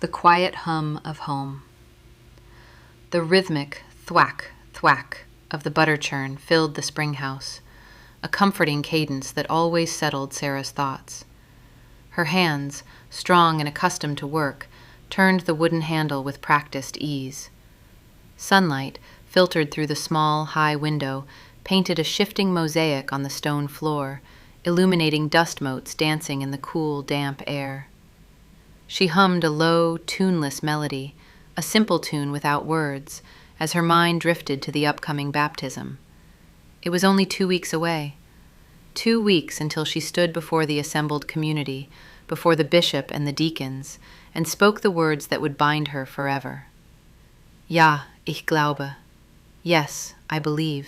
The quiet hum of home. The rhythmic thwack, thwack of the butter churn filled the spring house, a comforting cadence that always settled Sarah's thoughts. Her hands, strong and accustomed to work, turned the wooden handle with practiced ease. Sunlight, filtered through the small, high window, painted a shifting mosaic on the stone floor, illuminating dust motes dancing in the cool, damp air. She hummed a low, tuneless melody, a simple tune without words, as her mind drifted to the upcoming baptism. It was only 2 weeks away. 2 weeks until she stood before the assembled community, before the bishop and the deacons, and spoke the words that would bind her forever. Ja, ich glaube. Yes, I believe.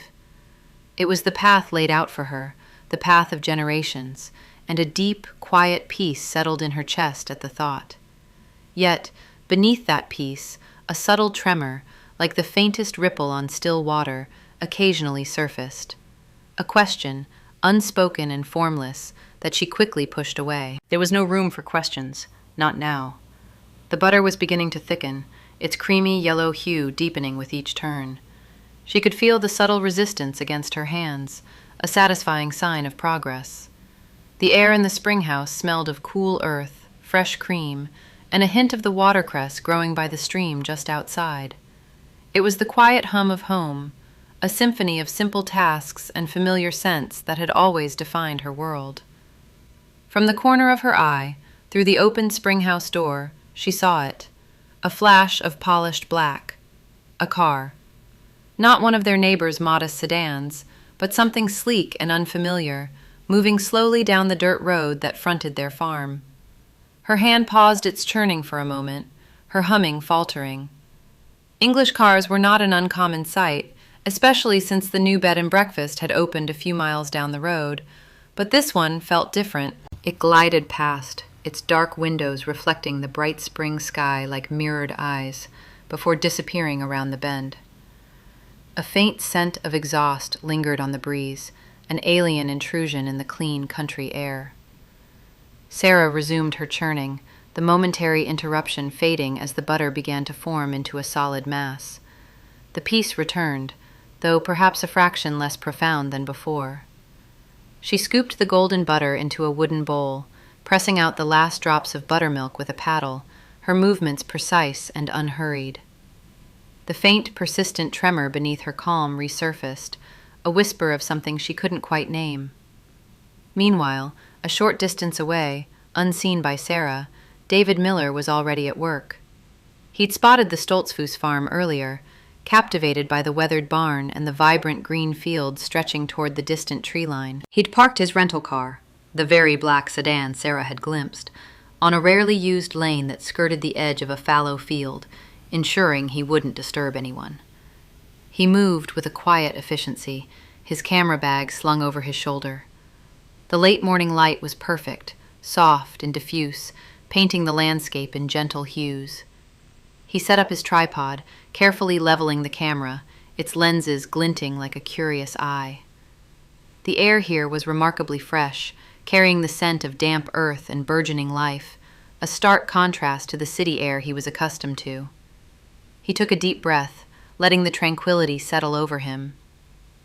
It was the path laid out for her, the path of generations, and a deep, quiet peace settled in her chest at the thought. Yet, beneath that peace, a subtle tremor, like the faintest ripple on still water, occasionally surfaced. A question, unspoken and formless, that she quickly pushed away. There was no room for questions, not now. The butter was beginning to thicken, its creamy yellow hue deepening with each turn. She could feel the subtle resistance against her hands, a satisfying sign of progress. The air in the spring house smelled of cool earth, fresh cream, and a hint of the watercress growing by the stream just outside. It was the quiet hum of home, a symphony of simple tasks and familiar scents that had always defined her world. From the corner of her eye, through the open spring house door, she saw it, a flash of polished black, a car. Not one of their neighbors' modest sedans, but something sleek and unfamiliar, moving slowly down the dirt road that fronted their farm. Her hand paused its churning for a moment, her humming faltering. English cars were not an uncommon sight, especially since the new bed and breakfast had opened a few miles down the road, but this one felt different. It glided past, its dark windows reflecting the bright spring sky like mirrored eyes, before disappearing around the bend. A faint scent of exhaust lingered on the breeze, an alien intrusion in the clean country air. Sarah resumed her churning, the momentary interruption fading as the butter began to form into a solid mass. The peace returned, though perhaps a fraction less profound than before. She scooped the golden butter into a wooden bowl, pressing out the last drops of buttermilk with a paddle, her movements precise and unhurried. The faint, persistent tremor beneath her calm resurfaced, a whisper of something she couldn't quite name. Meanwhile, a short distance away, unseen by Sarah, David Miller was already at work. He'd spotted the Stoltzfus farm earlier, captivated by the weathered barn and the vibrant green fields stretching toward the distant tree line. He'd parked his rental car, the very black sedan Sarah had glimpsed, on a rarely used lane that skirted the edge of a fallow field, ensuring he wouldn't disturb anyone. He moved with a quiet efficiency, his camera bag slung over his shoulder. The late morning light was perfect, soft and diffuse, painting the landscape in gentle hues. He set up his tripod, carefully leveling the camera, its lenses glinting like a curious eye. The air here was remarkably fresh, carrying the scent of damp earth and burgeoning life, a stark contrast to the city air he was accustomed to. He took a deep breath, letting the tranquility settle over him.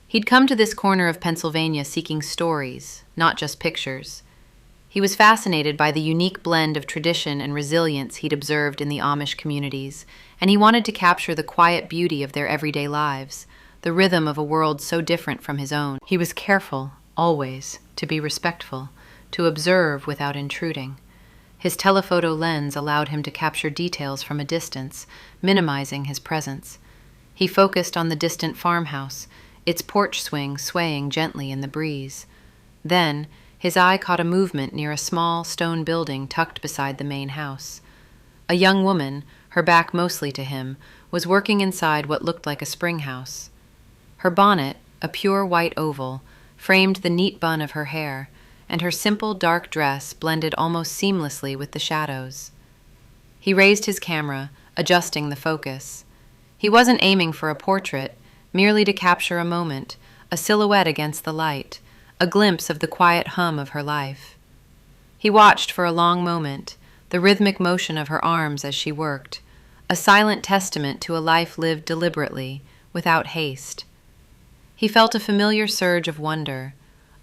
He'd come to this corner of Pennsylvania seeking stories, not just pictures. He was fascinated by the unique blend of tradition and resilience he'd observed in the Amish communities, and he wanted to capture the quiet beauty of their everyday lives, the rhythm of a world so different from his own. He was careful, always, to be respectful, to observe without intruding. His telephoto lens allowed him to capture details from a distance, minimizing his presence. He focused on the distant farmhouse, its porch swing swaying gently in the breeze. Then, his eye caught a movement near a small stone building tucked beside the main house. A young woman, her back mostly to him, was working inside what looked like a spring house. Her bonnet, a pure white oval, framed the neat bun of her hair, and her simple dark dress blended almost seamlessly with the shadows. He raised his camera, adjusting the focus. He wasn't aiming for a portrait, merely to capture a moment, a silhouette against the light, a glimpse of the quiet hum of her life. He watched for a long moment, the rhythmic motion of her arms as she worked, a silent testament to a life lived deliberately, without haste. He felt a familiar surge of wonder,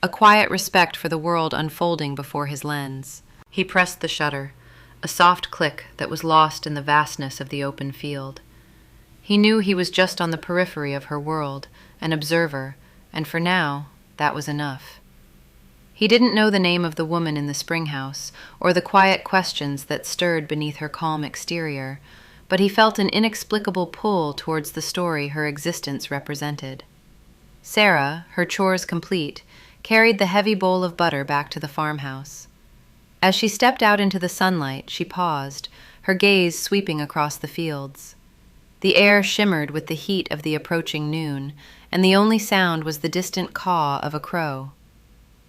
a quiet respect for the world unfolding before his lens. He pressed the shutter, a soft click that was lost in the vastness of the open field. He knew he was just on the periphery of her world, an observer, and for now, that was enough. He didn't know the name of the woman in the spring house, or the quiet questions that stirred beneath her calm exterior, but he felt an inexplicable pull towards the story her existence represented. Sarah, her chores complete, carried the heavy bowl of butter back to the farmhouse. As she stepped out into the sunlight, she paused, her gaze sweeping across the fields. The air shimmered with the heat of the approaching noon, and the only sound was the distant caw of a crow.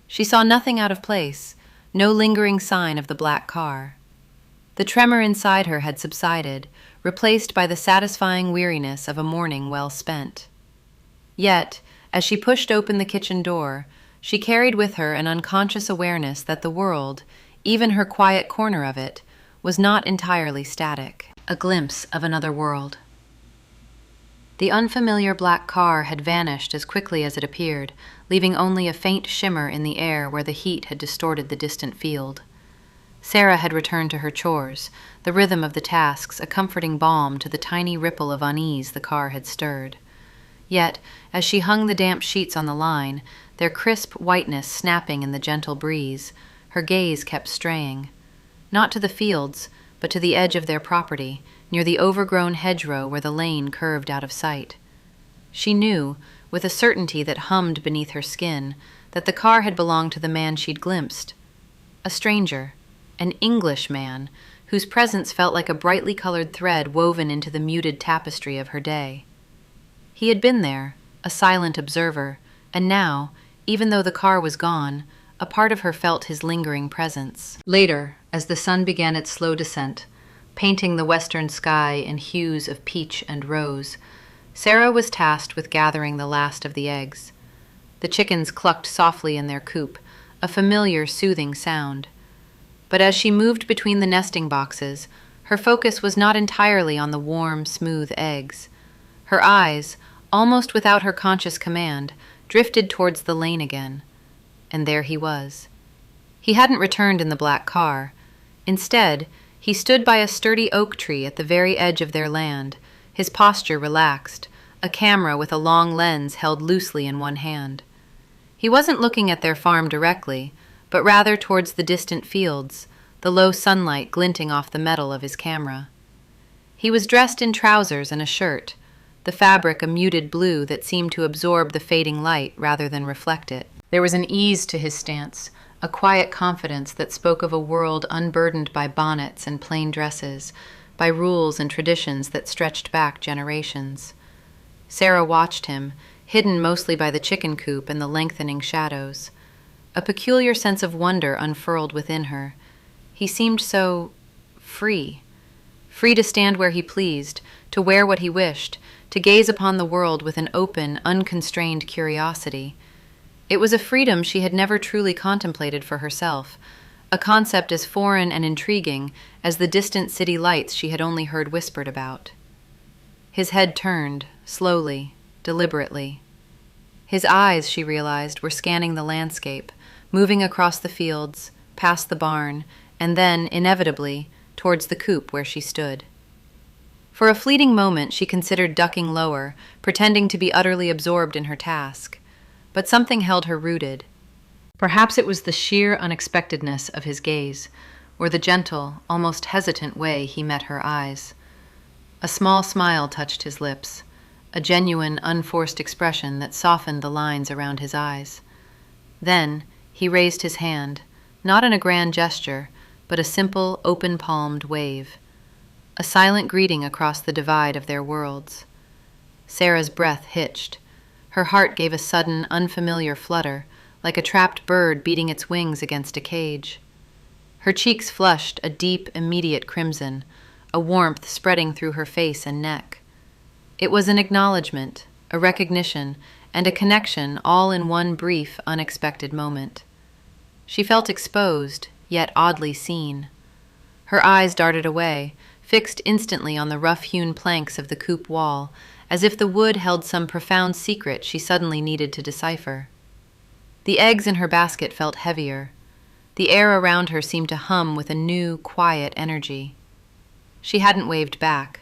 She saw nothing out of place, no lingering sign of the black car. The tremor inside her had subsided, replaced by the satisfying weariness of a morning well spent. Yet, as she pushed open the kitchen door, she carried with her an unconscious awareness that the world, even her quiet corner of it, was not entirely static. A glimpse of another world. The unfamiliar black car had vanished as quickly as it appeared, leaving only a faint shimmer in the air where the heat had distorted the distant field. Sarah had returned to her chores, the rhythm of the tasks a comforting balm to the tiny ripple of unease the car had stirred. Yet, as she hung the damp sheets on the line, their crisp whiteness snapping in the gentle breeze, her gaze kept straying, not to the fields, but to the edge of their property, near the overgrown hedgerow where the lane curved out of sight. She knew, with a certainty that hummed beneath her skin, that the car had belonged to the man she'd glimpsed. A stranger, an English man, whose presence felt like a brightly colored thread woven into the muted tapestry of her day. He had been there, a silent observer, and now, even though the car was gone, a part of her felt his lingering presence. Later, as the sun began its slow descent, painting the western sky in hues of peach and rose, Sarah was tasked with gathering the last of the eggs. The chickens clucked softly in their coop, a familiar, soothing sound. But as she moved between the nesting boxes, her focus was not entirely on the warm, smooth eggs. Her eyes, almost without her conscious command, drifted towards the lane again. And there he was. He hadn't returned in the black car. Instead, he stood by a sturdy oak tree at the very edge of their land, his posture relaxed, a camera with a long lens held loosely in one hand. He wasn't looking at their farm directly, but rather towards the distant fields, the low sunlight glinting off the metal of his camera. He was dressed in trousers and a shirt, the fabric a muted blue that seemed to absorb the fading light rather than reflect it. There was an ease to his stance, a quiet confidence that spoke of a world unburdened by bonnets and plain dresses, by rules and traditions that stretched back generations. Sarah watched him, hidden mostly by the chicken coop and the lengthening shadows. A peculiar sense of wonder unfurled within her. He seemed so free to stand where he pleased, to wear what he wished, to gaze upon the world with an open, unconstrained curiosity. It was a freedom she had never truly contemplated for herself, a concept as foreign and intriguing as the distant city lights she had only heard whispered about. His head turned, slowly, deliberately. His eyes, she realized, were scanning the landscape, moving across the fields, past the barn, and then, inevitably, towards the coop where she stood. For a fleeting moment she considered ducking lower, pretending to be utterly absorbed in her task. But something held her rooted. Perhaps it was the sheer unexpectedness of his gaze, or the gentle, almost hesitant way he met her eyes. A small smile touched his lips, a genuine, unforced expression that softened the lines around his eyes. Then he raised his hand, not in a grand gesture, but a simple, open-palmed wave. A silent greeting across the divide of their worlds. Sarah's breath hitched. Her heart gave a sudden, unfamiliar flutter, like a trapped bird beating its wings against a cage. Her cheeks flushed a deep, immediate crimson, a warmth spreading through her face and neck. It was an acknowledgement, a recognition, and a connection all in one brief, unexpected moment. She felt exposed, yet oddly seen. Her eyes darted away, fixed instantly on the rough-hewn planks of the coop wall, as if the wood held some profound secret she suddenly needed to decipher. The eggs in her basket felt heavier. The air around her seemed to hum with a new, quiet energy. She hadn't waved back.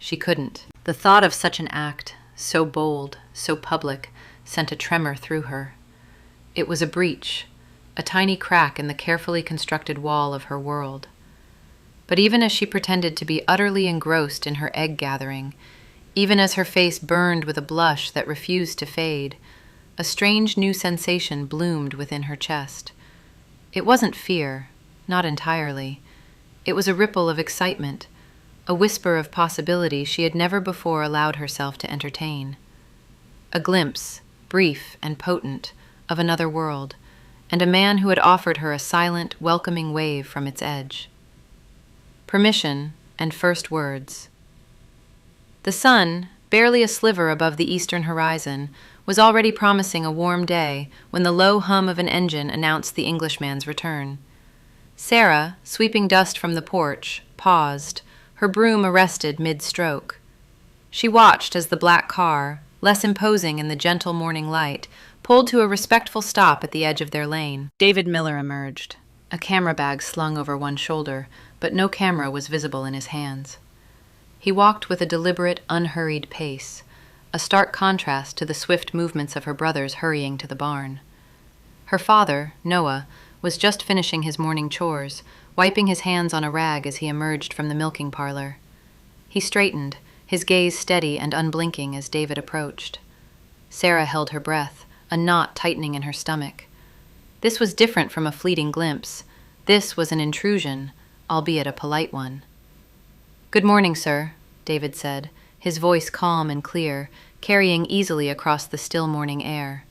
She couldn't. The thought of such an act, so bold, so public, sent a tremor through her. It was a breach, a tiny crack in the carefully constructed wall of her world. But even as she pretended to be utterly engrossed in her egg gathering, even as her face burned with a blush that refused to fade, a strange new sensation bloomed within her chest. It wasn't fear, not entirely. It was a ripple of excitement, a whisper of possibility she had never before allowed herself to entertain. A glimpse, brief and potent, of another world, and a man who had offered her a silent, welcoming wave from its edge. Permission and first words. The sun, barely a sliver above the eastern horizon, was already promising a warm day when the low hum of an engine announced the Englishman's return. Sarah, sweeping dust from the porch, paused, her broom arrested mid-stroke. She watched as the black car, less imposing in the gentle morning light, pulled to a respectful stop at the edge of their lane. David Miller emerged, a camera bag slung over one shoulder, but no camera was visible in his hands. He walked with a deliberate, unhurried pace, a stark contrast to the swift movements of her brothers hurrying to the barn. Her father, Noah, was just finishing his morning chores, wiping his hands on a rag as he emerged from the milking parlor. He straightened, his gaze steady and unblinking as David approached. Sarah held her breath, a knot tightening in her stomach. This was different from a fleeting glimpse. This was an intrusion, albeit a polite one. "Good morning, sir," David said, his voice calm and clear, carrying easily across the still morning air.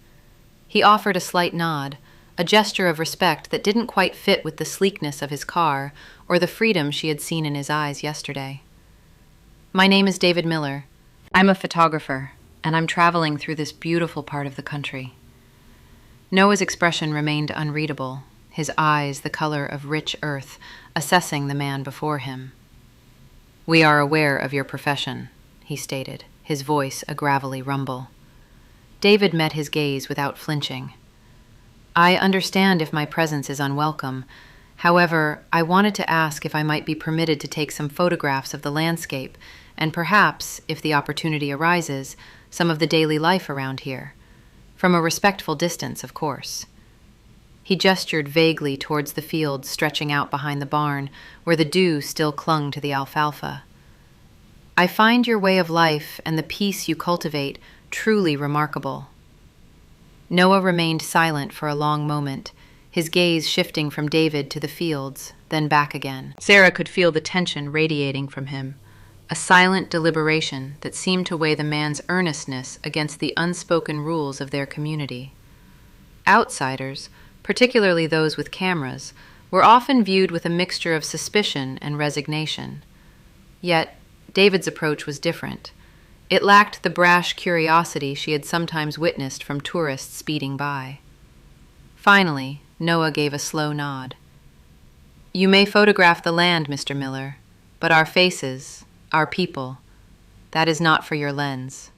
He offered a slight nod, a gesture of respect that didn't quite fit with the sleekness of his car or the freedom she had seen in his eyes yesterday. "My name is David Miller. I'm a photographer, and I'm traveling through this beautiful part of the country." Noah's expression remained unreadable, his eyes the color of rich earth, assessing the man before him. "We are aware of your profession," he stated, his voice a gravelly rumble. David met his gaze without flinching. "I understand if my presence is unwelcome. However, I wanted to ask if I might be permitted to take some photographs of the landscape, and perhaps, if the opportunity arises, some of the daily life around here. From a respectful distance, of course." He gestured vaguely towards the fields stretching out behind the barn, where the dew still clung to the alfalfa. "I find your way of life and the peace you cultivate truly remarkable." Noah remained silent for a long moment, his gaze shifting from David to the fields, then back again. Sarah could feel the tension radiating from him, a silent deliberation that seemed to weigh the man's earnestness against the unspoken rules of their community. Outsiders, particularly those with cameras, were often viewed with a mixture of suspicion and resignation. Yet, David's approach was different. It lacked the brash curiosity she had sometimes witnessed from tourists speeding by. Finally, Noah gave a slow nod. "You may photograph the land, Mr. Miller, but our faces, our people, that is not for your lens."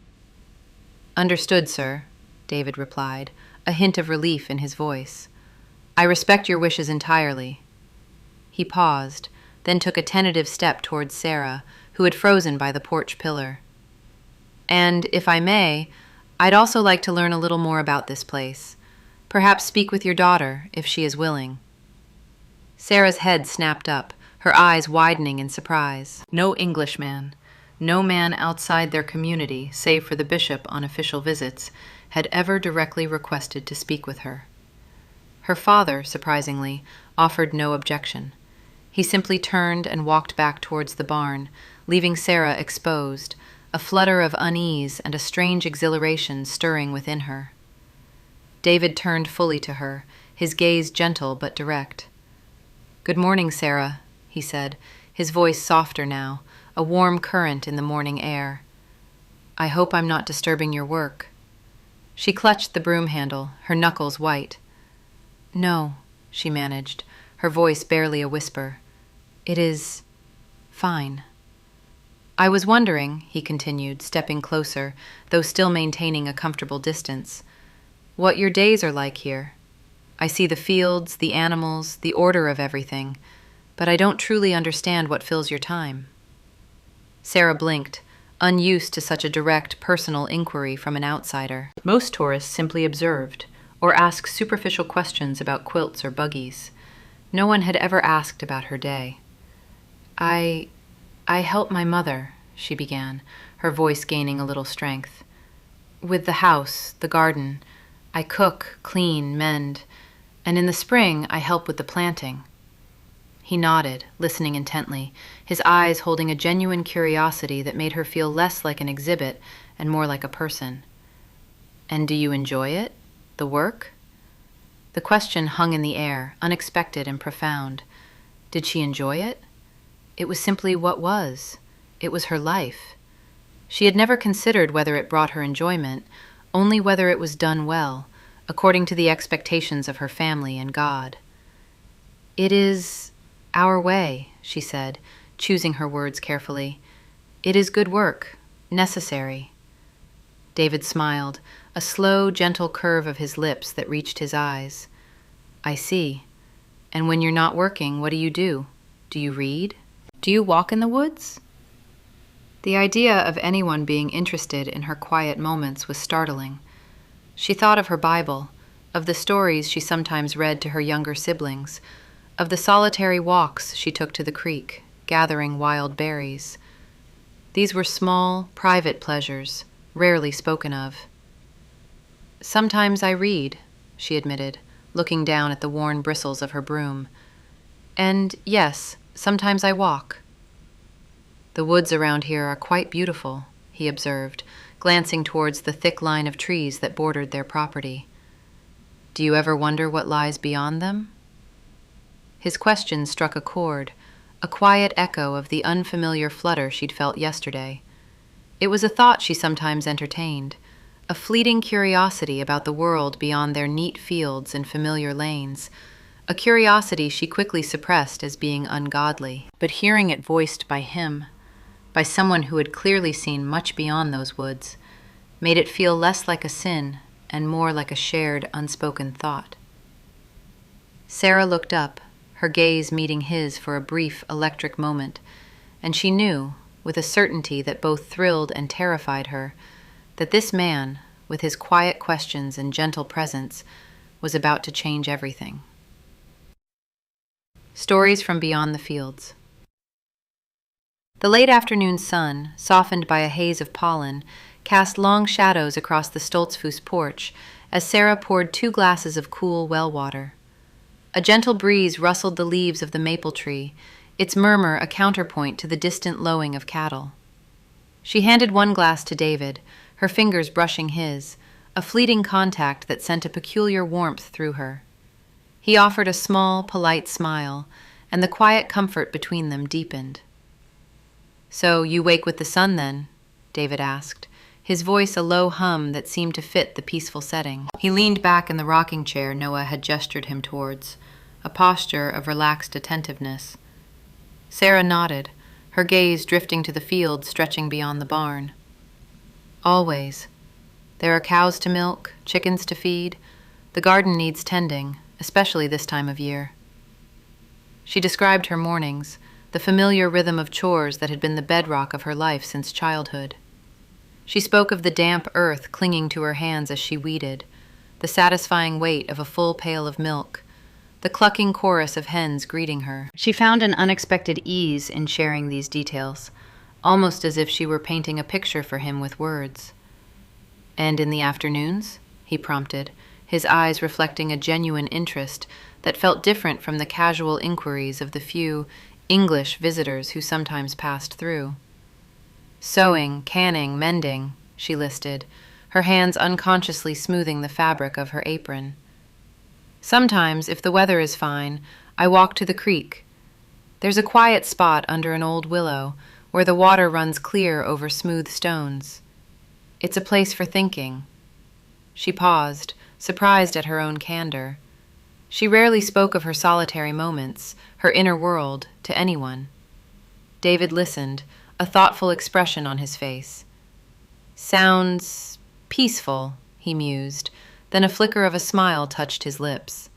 "Understood, sir," David replied, a hint of relief in his voice. "I respect your wishes entirely." He paused, then took a tentative step towards Sarah, who had frozen by the porch pillar. "And, if I may, I'd also like to learn a little more about this place. Perhaps speak with your daughter, if she is willing." Sarah's head snapped up, her eyes widening in surprise. No Englishman, no man outside their community, save for the bishop on official visits, had ever directly requested to speak with her. Her father, surprisingly, offered no objection. He simply turned and walked back towards the barn, leaving Sarah exposed, a flutter of unease and a strange exhilaration stirring within her. David turned fully to her, his gaze gentle but direct. "Good morning, Sarah," he said, his voice softer now, a warm current in the morning air. "I hope I'm not disturbing your work." She clutched the broom handle, her knuckles white. "No," she managed, her voice barely a whisper. It is fine. I was wondering, he continued, stepping closer, though still maintaining a comfortable distance, what your days are like here. I see the fields, the animals, the order of everything, but I don't truly understand what fills your time. Sarah blinked, unused to such a direct, personal inquiry from an outsider. Most tourists simply observed, or asked superficial questions about quilts or buggies. No one had ever asked about her day. I help my mother, she began, her voice gaining a little strength. With the house, the garden. I cook, clean, mend, and in the spring I help with the planting. He nodded, listening intently, his eyes holding a genuine curiosity that made her feel less like an exhibit and more like a person. And do you enjoy it? The work? The question hung in the air, unexpected and profound. Did she enjoy it? It was simply what was. It was her life. She had never considered whether it brought her enjoyment, only whether it was done well, according to the expectations of her family and God. It is our way, she said, choosing her words carefully. It is good work, necessary. David smiled, a slow, gentle curve of his lips that reached his eyes. I see. And when you're not working, what do? Do you read? Do you walk in the woods? The idea of anyone being interested in her quiet moments was startling. She thought of her Bible, of the stories she sometimes read to her younger siblings, of the solitary walks she took to the creek, gathering wild berries. These were small, private pleasures, rarely spoken of. Sometimes I read, she admitted, looking down at the worn bristles of her broom. And yes, sometimes I walk. The woods around here are quite beautiful, he observed, glancing towards the thick line of trees that bordered their property. Do you ever wonder what lies beyond them? His question struck a chord, a quiet echo of the unfamiliar flutter she'd felt yesterday. It was a thought she sometimes entertained, a fleeting curiosity about the world beyond their neat fields and familiar lanes, a curiosity she quickly suppressed as being ungodly. But hearing it voiced by him, by someone who had clearly seen much beyond those woods, made it feel less like a sin and more like a shared, unspoken thought. Sarah looked up, her gaze meeting his for a brief, electric moment, and she knew, with a certainty that both thrilled and terrified her, that this man, with his quiet questions and gentle presence, was about to change everything. Stories from Beyond the Fields. The late afternoon sun, softened by a haze of pollen, cast long shadows across the Stoltzfus porch as Sarah poured 2 glasses of cool well water. A gentle breeze rustled the leaves of the maple tree, its murmur a counterpoint to the distant lowing of cattle. She handed 1 glass to David, her fingers brushing his, a fleeting contact that sent a peculiar warmth through her. He offered a small, polite smile, and the quiet comfort between them deepened. So you wake with the sun, then? David asked, his voice a low hum that seemed to fit the peaceful setting. He leaned back in the rocking chair Noah had gestured him towards, a posture of relaxed attentiveness. Sarah nodded, her gaze drifting to the field stretching beyond the barn. Always. There are cows to milk, chickens to feed. The garden needs tending, especially this time of year. She described her mornings, the familiar rhythm of chores that had been the bedrock of her life since childhood. She spoke of the damp earth clinging to her hands as she weeded, the satisfying weight of a full pail of milk, the clucking chorus of hens greeting her. She found an unexpected ease in sharing these details, almost as if she were painting a picture for him with words. And in the afternoons? He prompted, his eyes reflecting a genuine interest that felt different from the casual inquiries of the few English visitors who sometimes passed through. Sewing, canning, mending, she listed, her hands unconsciously smoothing the fabric of her apron. Sometimes, if the weather is fine, I walk to the creek. There's a quiet spot under an old willow where the water runs clear over smooth stones. It's a place for thinking. She paused, surprised at her own candor. She rarely spoke of her solitary moments, her inner world, to anyone. David listened, a thoughtful expression on his face. "Sounds peaceful," he mused, then a flicker of a smile touched his lips.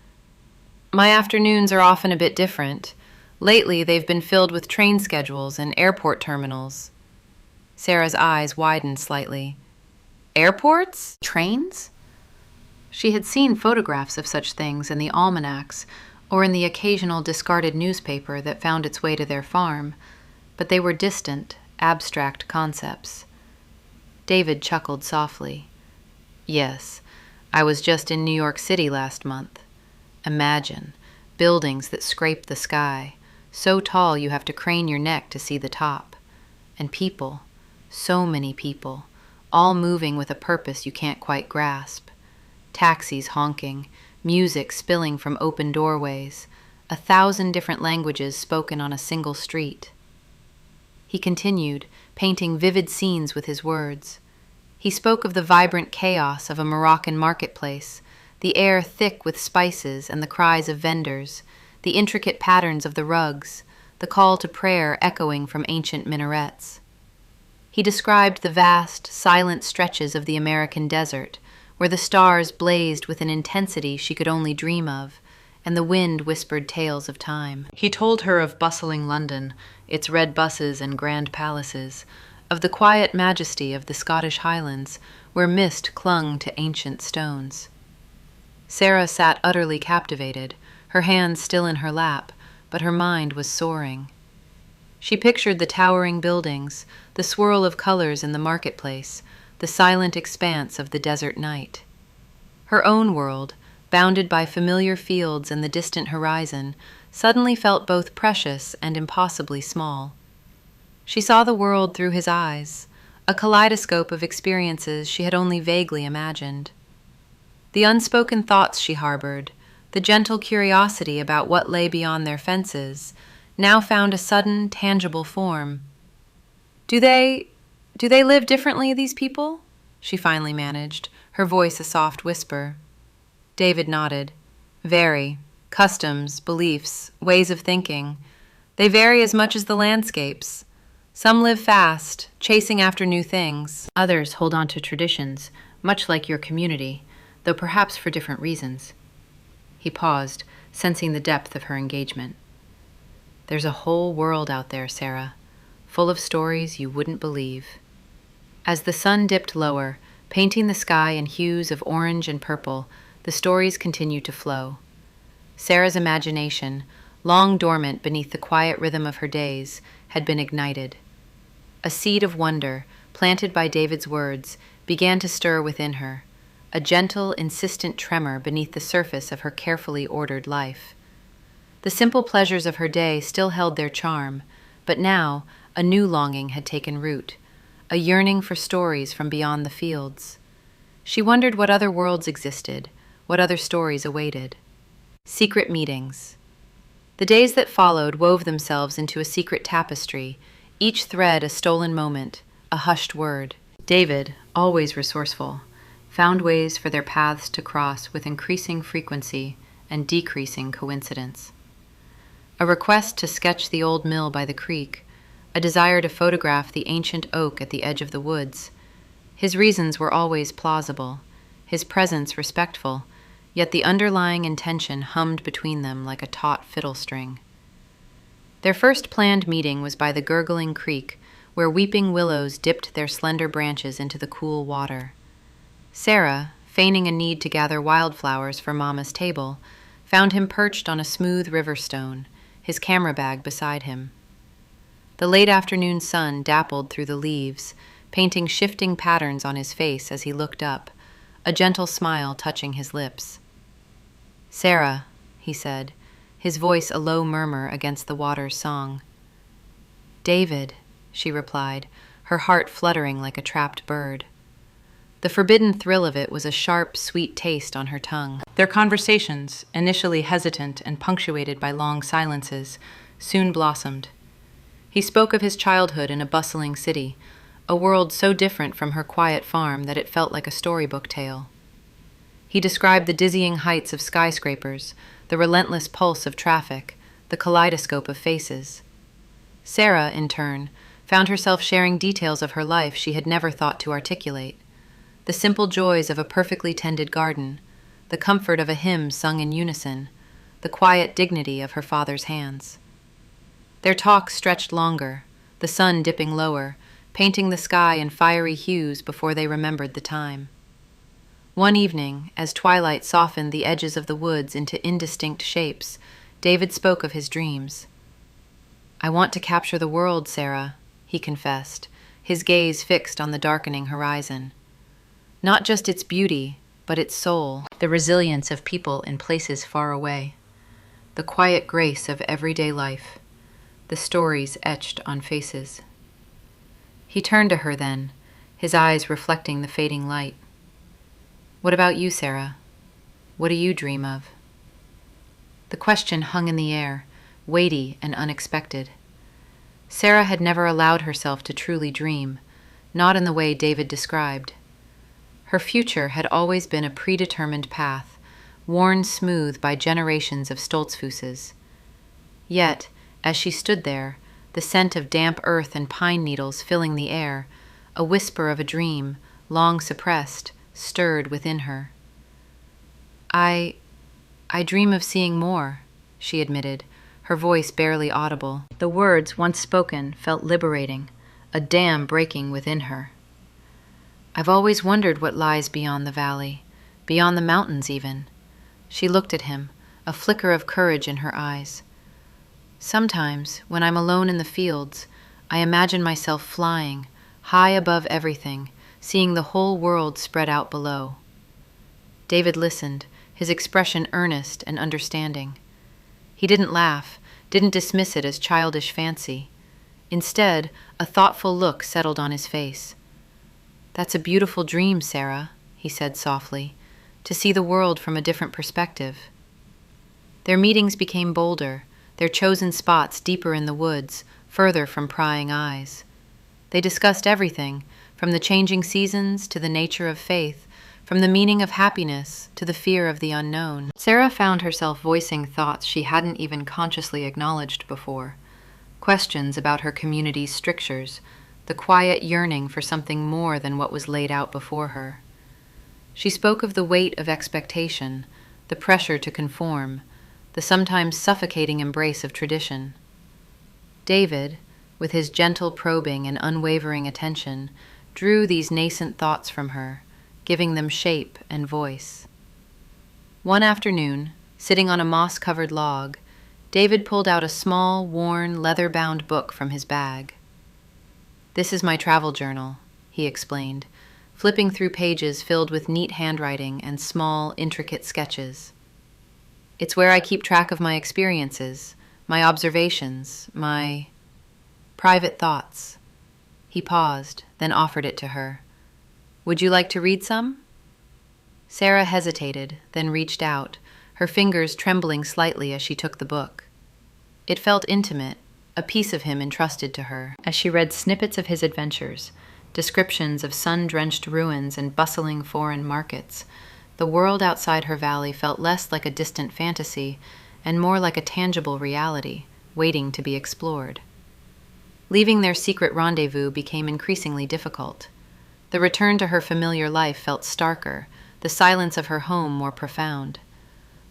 "My afternoons are often a bit different. Lately, they've been filled with train schedules and airport terminals." Sarah's eyes widened slightly. "Airports? Trains?" She had seen photographs of such things in the almanacs or in the occasional discarded newspaper that found its way to their farm, but they were distant, abstract concepts. David chuckled softly. "Yes, I was just in New York City last month. Imagine, buildings that scrape the sky, so tall you have to crane your neck to see the top. And people, so many people, all moving with a purpose you can't quite grasp. Taxis honking, music spilling from open doorways, 1,000 different languages spoken on a single street." He continued, painting vivid scenes with his words. He spoke of the vibrant chaos of a Moroccan marketplace, the air thick with spices and the cries of vendors, the intricate patterns of the rugs, the call to prayer echoing from ancient minarets. He described the vast, silent stretches of the American desert, where the stars blazed with an intensity she could only dream of, and the wind whispered tales of time. He told her of bustling London, its red buses and grand palaces, of the quiet majesty of the Scottish Highlands, where mist clung to ancient stones. Sarah sat utterly captivated, her hands still in her lap, but her mind was soaring. She pictured the towering buildings, the swirl of colors in the marketplace, the silent expanse of the desert night. Her own world, bounded by familiar fields and the distant horizon, suddenly felt both precious and impossibly small. She saw the world through his eyes, a kaleidoscope of experiences she had only vaguely imagined. The unspoken thoughts she harbored, the gentle curiosity about what lay beyond their fences, now found a sudden, tangible form. Do they live differently, these people?" she finally managed, her voice a soft whisper. David nodded. "Very. Customs, beliefs, ways of thinking. They vary as much as the landscapes. Some live fast, chasing after new things. Others hold on to traditions, much like your community, though perhaps for different reasons." He paused, sensing the depth of her engagement. "There's a whole world out there, Sarah, full of stories you wouldn't believe." As the sun dipped lower, painting the sky in hues of orange and purple, the stories continued to flow. Sarah's imagination, long dormant beneath the quiet rhythm of her days, had been ignited. A seed of wonder, planted by David's words, began to stir within her, a gentle, insistent tremor beneath the surface of her carefully ordered life. The simple pleasures of her day still held their charm, but now a new longing had taken root, a yearning for stories from beyond the fields. She wondered what other worlds existed, what other stories awaited. Secret meetings. The days that followed wove themselves into a secret tapestry, each thread a stolen moment, a hushed word. David, always resourceful, found ways for their paths to cross with increasing frequency and decreasing coincidence. A request to sketch the old mill by the creek, a desire to photograph the ancient oak at the edge of the woods. His reasons were always plausible, his presence respectful, yet the underlying intention hummed between them like a taut fiddle string. Their first planned meeting was by the gurgling creek, where weeping willows dipped their slender branches into the cool water. Sarah, feigning a need to gather wildflowers for Mama's table, found him perched on a smooth river stone, his camera bag beside him. The late afternoon sun dappled through the leaves, painting shifting patterns on his face as he looked up, a gentle smile touching his lips. "Sarah," he said, his voice a low murmur against the water's song. "David," she replied, her heart fluttering like a trapped bird. The forbidden thrill of it was a sharp, sweet taste on her tongue. Their conversations, initially hesitant and punctuated by long silences, soon blossomed. He spoke of his childhood in a bustling city, a world so different from her quiet farm that it felt like a storybook tale. He described the dizzying heights of skyscrapers, the relentless pulse of traffic, the kaleidoscope of faces. Sarah, in turn, found herself sharing details of her life she had never thought to articulate. The simple joys of a perfectly tended garden, the comfort of a hymn sung in unison, the quiet dignity of her father's hands. Their talk stretched longer, the sun dipping lower, painting the sky in fiery hues before they remembered the time. One evening, as twilight softened the edges of the woods into indistinct shapes, David spoke of his dreams. "I want to capture the world, Sarah," he confessed, his gaze fixed on the darkening horizon. "Not just its beauty, but its soul, the resilience of people in places far away, the quiet grace of everyday life, the stories etched on faces." He turned to her then, his eyes reflecting the fading light. "What about you, Sarah? What do you dream of?" The question hung in the air, weighty and unexpected. Sarah had never allowed herself to truly dream, not in the way David described. Her future had always been a predetermined path, worn smooth by generations of Stoltzfuses. Yet, as she stood there, the scent of damp earth and pine needles filling the air, a whisper of a dream, long suppressed, stirred within her. I dream of seeing more," she admitted, her voice barely audible. The words, once spoken, felt liberating, a dam breaking within her. "I've always wondered what lies beyond the valley, beyond the mountains even." She looked at him, a flicker of courage in her eyes. "Sometimes, when I'm alone in the fields, I imagine myself flying, high above everything, seeing the whole world spread out below." David listened, his expression earnest and understanding. He didn't laugh, didn't dismiss it as childish fancy. Instead, a thoughtful look settled on his face. "That's a beautiful dream, Sarah," he said softly, "to see the world from a different perspective." Their meetings became bolder, their chosen spots deeper in the woods, further from prying eyes. They discussed everything, from the changing seasons to the nature of faith, from the meaning of happiness to the fear of the unknown. Sarah found herself voicing thoughts she hadn't even consciously acknowledged before, questions about her community's strictures, the quiet yearning for something more than what was laid out before her. She spoke of the weight of expectation, the pressure to conform, the sometimes suffocating embrace of tradition. David, with his gentle probing and unwavering attention, drew these nascent thoughts from her, giving them shape and voice. One afternoon, sitting on a moss-covered log, David pulled out a small, worn, leather-bound book from his bag. "This is my travel journal," he explained, flipping through pages filled with neat handwriting and small, intricate sketches. "It's where I keep track of my experiences, my observations, my private thoughts." He paused, then offered it to her. "Would you like to read some?" Sarah hesitated, then reached out, her fingers trembling slightly as she took the book. It felt intimate, a piece of him entrusted to her. As she read snippets of his adventures, descriptions of sun-drenched ruins and bustling foreign markets, the world outside her valley felt less like a distant fantasy and more like a tangible reality, waiting to be explored. Leaving their secret rendezvous became increasingly difficult. The return to her familiar life felt starker, the silence of her home more profound.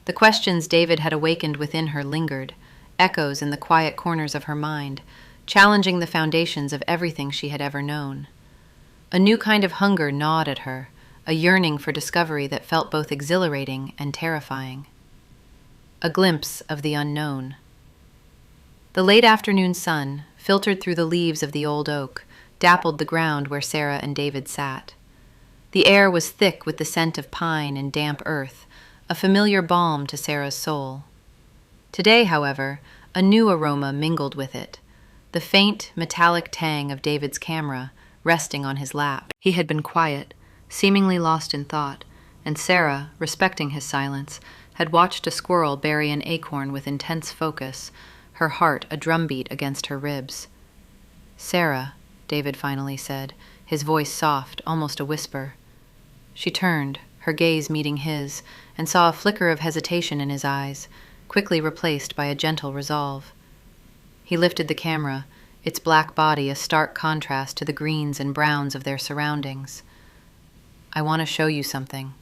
The questions David had awakened within her lingered, echoes in the quiet corners of her mind, challenging the foundations of everything she had ever known. A new kind of hunger gnawed at her, a yearning for discovery that felt both exhilarating and terrifying. A glimpse of the unknown. The late afternoon sun, filtered through the leaves of the old oak, dappled the ground where Sarah and David sat. The air was thick with the scent of pine and damp earth, a familiar balm to Sarah's soul. Today, however, a new aroma mingled with it, the faint, metallic tang of David's camera resting on his lap. He had been quiet, seemingly lost in thought, and Sarah, respecting his silence, had watched a squirrel bury an acorn with intense focus, her heart a drumbeat against her ribs. "Sarah," David finally said, his voice soft, almost a whisper. She turned, her gaze meeting his, and saw a flicker of hesitation in his eyes, quickly replaced by a gentle resolve. He lifted the camera, its black body a stark contrast to the greens and browns of their surroundings. "I want to show you something."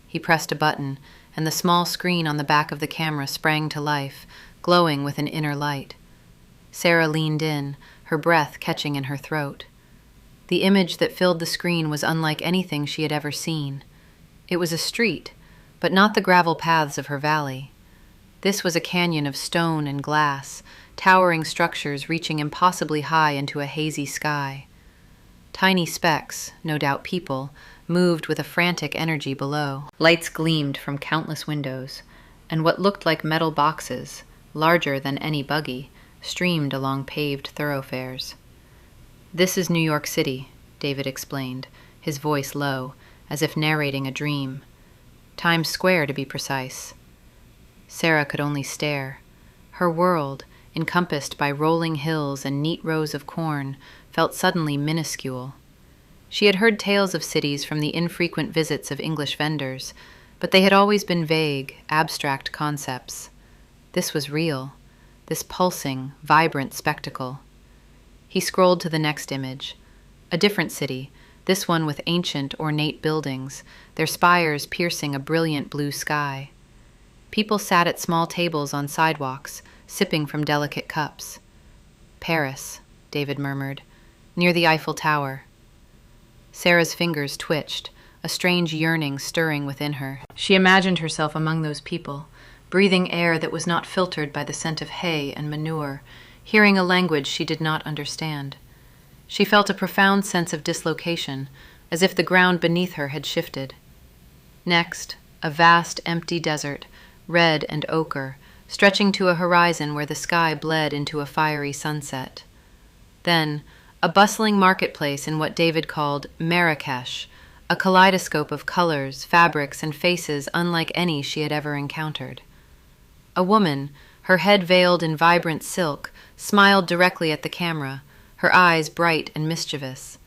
He pressed a button, and the small screen on the back of the camera sprang to life, glowing with an inner light. Sarah leaned in, her breath catching in her throat. The image that filled the screen was unlike anything she had ever seen. It was a street, but not the gravel paths of her valley. This was a canyon of stone and glass, towering structures reaching impossibly high into a hazy sky. Tiny specks, no doubt people, moved with a frantic energy below. Lights gleamed from countless windows, and what looked like metal boxes, larger than any buggy, streamed along paved thoroughfares. "This is New York City," David explained, his voice low, as if narrating a dream. "Times Square, to be precise." Sarah could only stare. Her world, encompassed by rolling hills and neat rows of corn, felt suddenly minuscule. She had heard tales of cities from the infrequent visits of English vendors, but they had always been vague, abstract concepts. This was real, this pulsing, vibrant spectacle. He scrolled to the next image. A different city, this one with ancient, ornate buildings, their spires piercing a brilliant blue sky. People sat at small tables on sidewalks, sipping from delicate cups. "Paris," David murmured, "near the Eiffel Tower." Sarah's fingers twitched, a strange yearning stirring within her. She imagined herself among those people, breathing air that was not filtered by the scent of hay and manure, hearing a language she did not understand. She felt a profound sense of dislocation, as if the ground beneath her had shifted. Next, a vast, empty desert, red and ochre, stretching to a horizon where the sky bled into a fiery sunset. Then, a bustling marketplace in what David called Marrakesh, a kaleidoscope of colors, fabrics, and faces unlike any she had ever encountered. A woman, her head veiled in vibrant silk, smiled directly at the camera, her eyes bright and mischievous.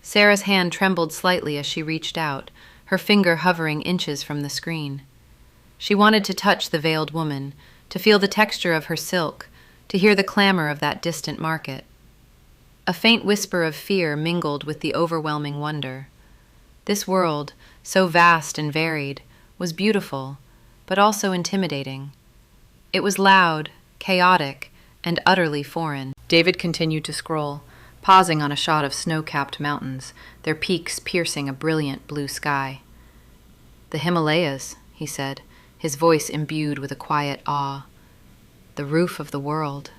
Sarah's hand trembled slightly as she reached out, her finger hovering inches from the screen. She wanted to touch the veiled woman, to feel the texture of her silk, to hear the clamor of that distant market. A faint whisper of fear mingled with the overwhelming wonder. This world, so vast and varied, was beautiful, but also intimidating. It was loud, chaotic, and utterly foreign. David continued to scroll, pausing on a shot of snow-capped mountains, their peaks piercing a brilliant blue sky. "The Himalayas," he said, his voice imbued with a quiet awe. "The roof of the world."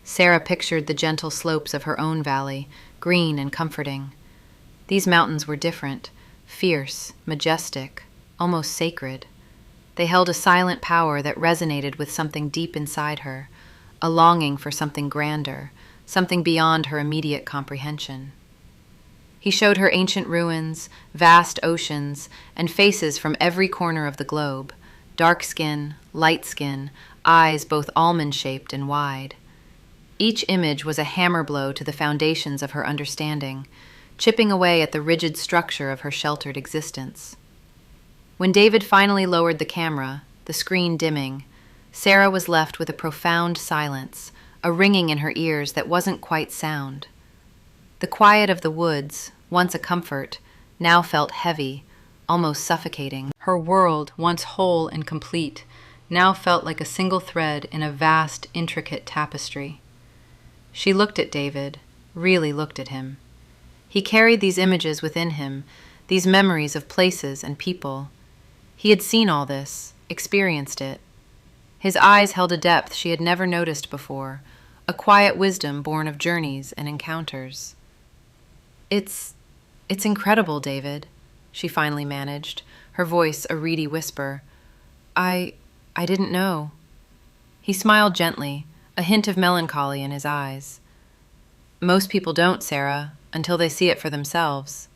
Sarah pictured the gentle slopes of her own valley, green and comforting. These mountains were different, fierce, majestic, almost sacred. They held a silent power that resonated with something deep inside her, a longing for something grander, something beyond her immediate comprehension. He showed her ancient ruins, vast oceans, and faces from every corner of the globe, dark skin, light skin, eyes both almond-shaped and wide. Each image was a hammer blow to the foundations of her understanding, chipping away at the rigid structure of her sheltered existence. When David finally lowered the camera, the screen dimming, Sarah was left with a profound silence, a ringing in her ears that wasn't quite sound. The quiet of the woods, once a comfort, now felt heavy, almost suffocating. Her world, once whole and complete, now felt like a single thread in a vast, intricate tapestry. She looked at David, really looked at him. He carried these images within him, these memories of places and people. He had seen all this, experienced it. His eyes held a depth she had never noticed before, a quiet wisdom born of journeys and encounters. It's incredible, David," she finally managed, her voice a reedy whisper. I didn't know." He smiled gently, a hint of melancholy in his eyes. "Most people don't, Sarah, until they see it for themselves."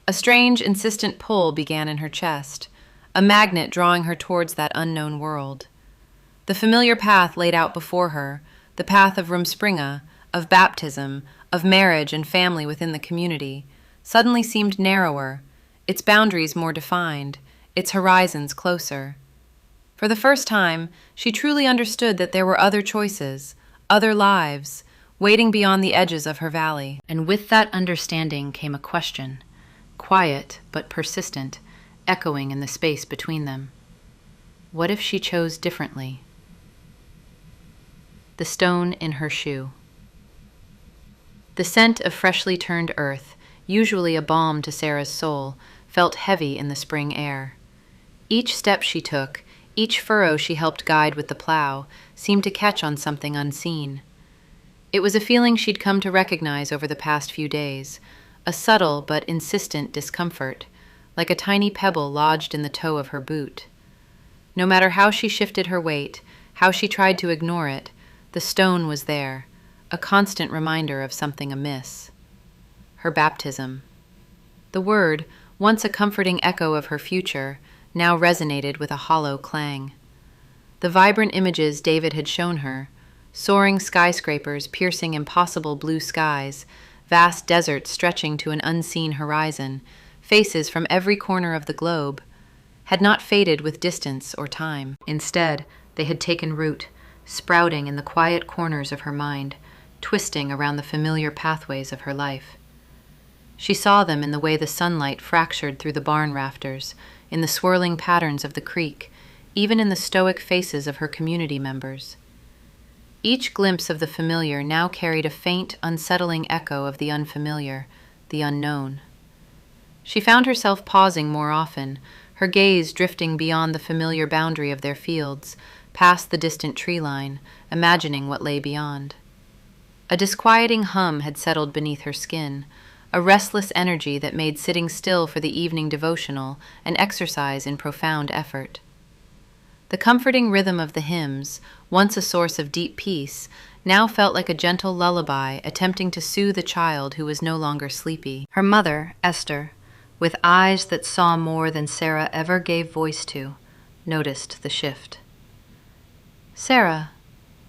A strange, insistent pull began in her chest, a magnet drawing her towards that unknown world. The familiar path laid out before her, the path of Rumspringa, of baptism, of marriage and family within the community, suddenly seemed narrower, its boundaries more defined, its horizons closer. For the first time, she truly understood that there were other choices, other lives, waiting beyond the edges of her valley. And with that understanding came a question, quiet but persistent, echoing in the space between them. What if she chose differently? The stone in her shoe. The scent of freshly turned earth, usually a balm to Sarah's soul, felt heavy in the spring air. Each step she took, each furrow she helped guide with the plow, seemed to catch on something unseen. It was a feeling she'd come to recognize over the past few days, a subtle but insistent discomfort, like a tiny pebble lodged in the toe of her boot. No matter how she shifted her weight, how she tried to ignore it, the stone was there, a constant reminder of something amiss. Her baptism. The word, once a comforting echo of her future, now resonated with a hollow clang. The vibrant images David had shown her, soaring skyscrapers piercing impossible blue skies, vast deserts stretching to an unseen horizon, faces from every corner of the globe, had not faded with distance or time. Instead, they had taken root, sprouting in the quiet corners of her mind, twisting around the familiar pathways of her life. She saw them in the way the sunlight fractured through the barn rafters, in the swirling patterns of the creek, even in the stoic faces of her community members. Each glimpse of the familiar now carried a faint, unsettling echo of the unfamiliar, the unknown. She found herself pausing more often, her gaze drifting beyond the familiar boundary of their fields, past the distant tree line, imagining what lay beyond. A disquieting hum had settled beneath her skin, a restless energy that made sitting still for the evening devotional an exercise in profound effort. The comforting rhythm of the hymns, once a source of deep peace, now felt like a gentle lullaby attempting to soothe a child who was no longer sleepy. Her mother, Esther, with eyes that saw more than Sarah ever gave voice to, noticed the shift. "Sarah,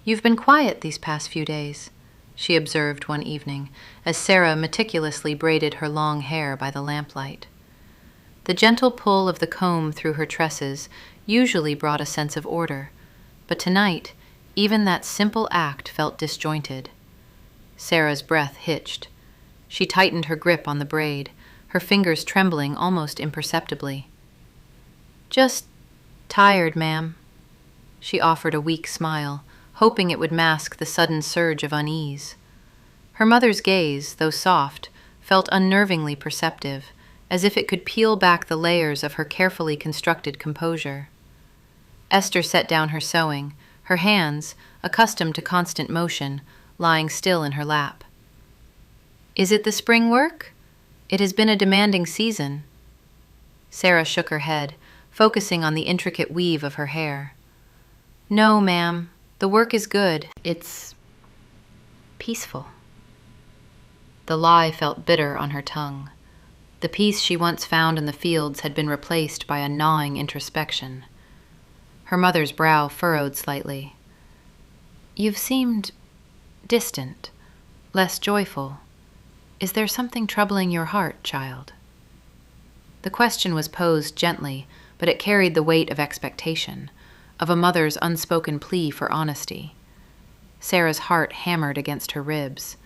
you've been quiet these past few days," she observed one evening, as Sarah meticulously braided her long hair by the lamplight. The gentle pull of the comb through her tresses usually brought a sense of order, but tonight, even that simple act felt disjointed. Sarah's breath hitched. She tightened her grip on the braid, her fingers trembling almost imperceptibly. "Just tired, ma'am." She offered a weak smile, hoping it would mask the sudden surge of unease. Her mother's gaze, though soft, felt unnervingly perceptive, as if it could peel back the layers of her carefully constructed composure. Esther set down her sewing, her hands, accustomed to constant motion, lying still in her lap. "Is it the spring work? It has been a demanding season." Sarah shook her head, focusing on the intricate weave of her hair. "No, ma'am. The work is good. It's peaceful." The lie felt bitter on her tongue. The peace she once found in the fields had been replaced by a gnawing introspection. Her mother's brow furrowed slightly. "You've seemed distant, less joyful. Is there something troubling your heart, child?" The question was posed gently, but it carried the weight of expectation, of a mother's unspoken plea for honesty. Sarah's heart hammered against her ribs.